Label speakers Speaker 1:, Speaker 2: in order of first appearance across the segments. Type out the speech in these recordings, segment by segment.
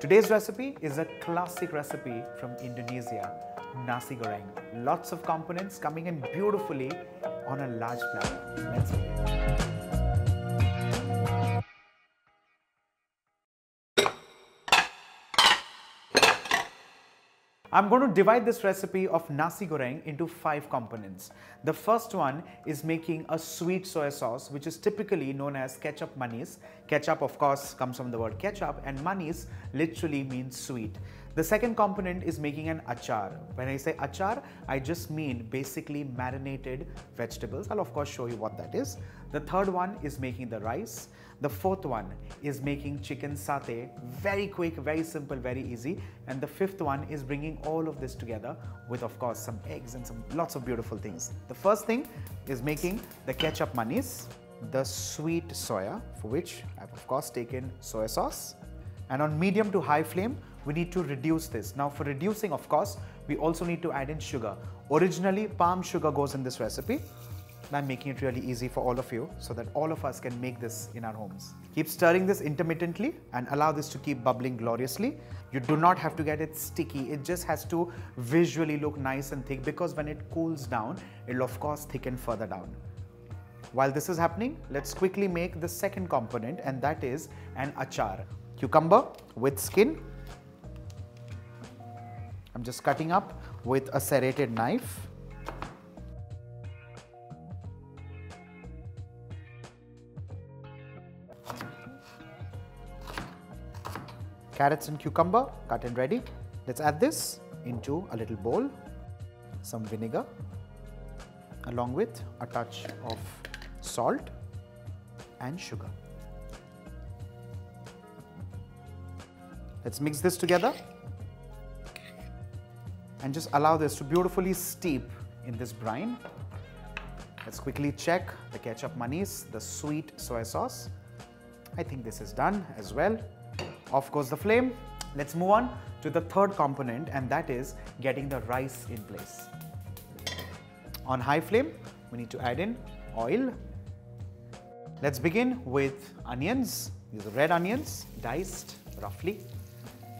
Speaker 1: Today's recipe is a classic recipe from Indonesia, Nasi Goreng. Lots of components coming in beautifully on a large platter. Let's begin. I'm going to divide this recipe of Nasi Goreng into 5 components. The first one is making a sweet soy sauce, which is typically known as ketchup manis. Ketchup, of course, comes from the word ketchup, and manis literally means sweet. The second component is making an achar. When I say achar, I just mean basically marinated vegetables. I'll of course show you what that is. The third one is making the rice. The fourth one is making chicken satay. Very quick, very simple, very easy. And the fifth one is bringing all of this together with, of course, some eggs and lots of beautiful things. The first thing is making the ketchup manis, the sweet soya, for which I've of course taken soy sauce. And on medium to high flame, we need to reduce this. Now for reducing, of course, we also need to add in sugar. Originally, palm sugar goes in this recipe. I'm making it really easy for all of you so that all of us can make this in our homes. Keep stirring this intermittently and allow this to keep bubbling gloriously. You do not have to get it sticky. It just has to visually look nice and thick, because when it cools down, it'll of course thicken further down. While this is happening, let's quickly make the second component, and that is an achar. Cucumber with skin. I'm just cutting up with a serrated knife. Carrots and cucumber cut and ready. Let's add this into a little bowl. Some vinegar along with a touch of salt and sugar. Let's mix this together and just allow this to beautifully steep in this brine. Let's quickly check the ketchup manis, the sweet soy sauce. I think this is done as well. Off goes the flame. Let's move on to the third component, and that is getting the rice in place. On high flame, we need to add in oil. Let's begin with onions. These are red onions, diced roughly.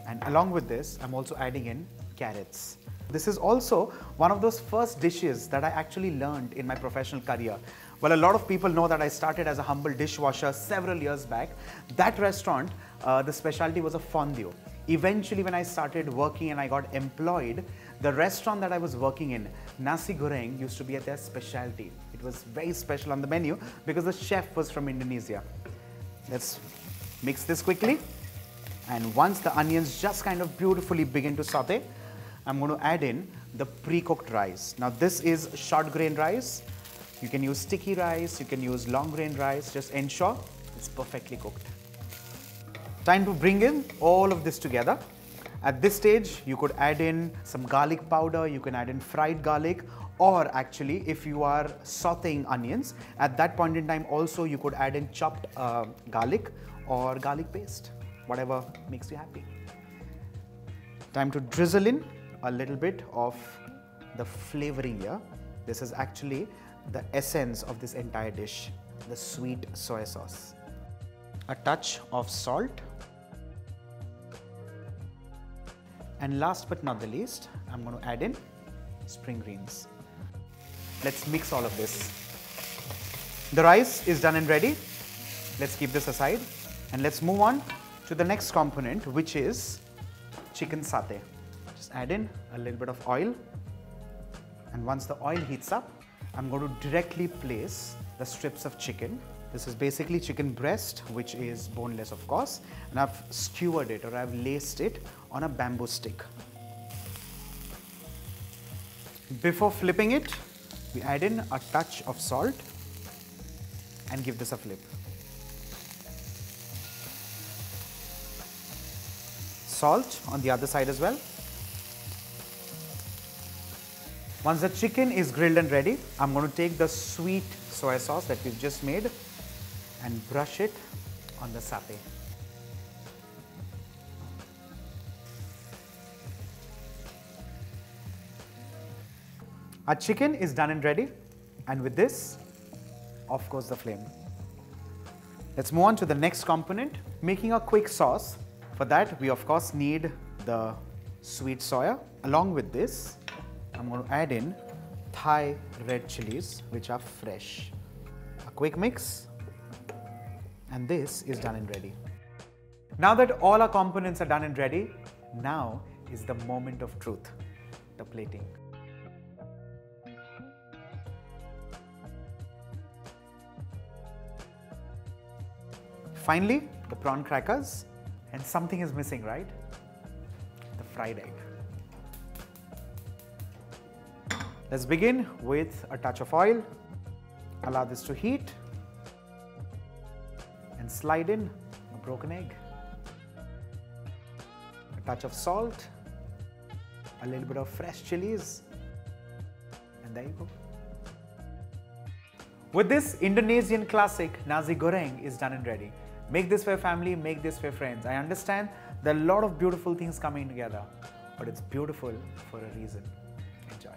Speaker 1: And along with this, I'm also adding in carrots. This is also one of those first dishes that I actually learned in my professional career. Well, a lot of people know that I started as a humble dishwasher several years back. That restaurant, the specialty was a fondue. Eventually, when I started working and I got employed, the restaurant that I was working in, Nasi Goreng, used to be at their specialty. It was very special on the menu because the chef was from Indonesia. Let's mix this quickly. And once the onions just kind of beautifully begin to saute, I'm going to add in the pre-cooked rice. Now this is short grain rice. You can use sticky rice, you can use long grain rice. Just ensure it's perfectly cooked. Time to bring in all of this together. At this stage, you could add in some garlic powder, you can add in fried garlic, or actually if you are sauteing onions, at that point in time also you could add in chopped garlic or garlic paste, whatever makes you happy. Time to drizzle in a little bit of the flavoring here. This is actually the essence of this entire dish, the sweet soy sauce. A touch of salt. And last but not the least, I'm going to add in spring greens. Let's mix all of this. The rice is done and ready. Let's keep this aside and let's move on to the next component, which is chicken satay. Just add in a little bit of oil, and once the oil heats up, I'm going to directly place the strips of chicken. This is basically chicken breast, which is boneless of course, and I've skewered it, or I've laced it on a bamboo stick. Before flipping it, we add in a touch of salt and give this a flip. Salt on the other side as well. Once the chicken is grilled and ready, I'm going to take the sweet soy sauce that we've just made and brush it on the satay. Our chicken is done and ready, and with this, off goes the flame. Let's move on to the next component, making a quick sauce For that, we of course need the sweet soya. Along with this, I'm going to add in Thai Red Chillies, which are fresh. A quick mix, and this is done and ready. Now that all our components are done and ready, now is the moment of truth, the plating. Finally, the prawn crackers, and something is missing, right? The fried egg. Let's begin with a touch of oil. Allow this to heat and slide in a broken egg. A touch of salt, a little bit of fresh chilies, and there you go. With this Indonesian classic, Nasi Goreng is done and ready. Make this for your family, make this for your friends. I understand there are a lot of beautiful things coming together, but it's beautiful for a reason. Enjoy.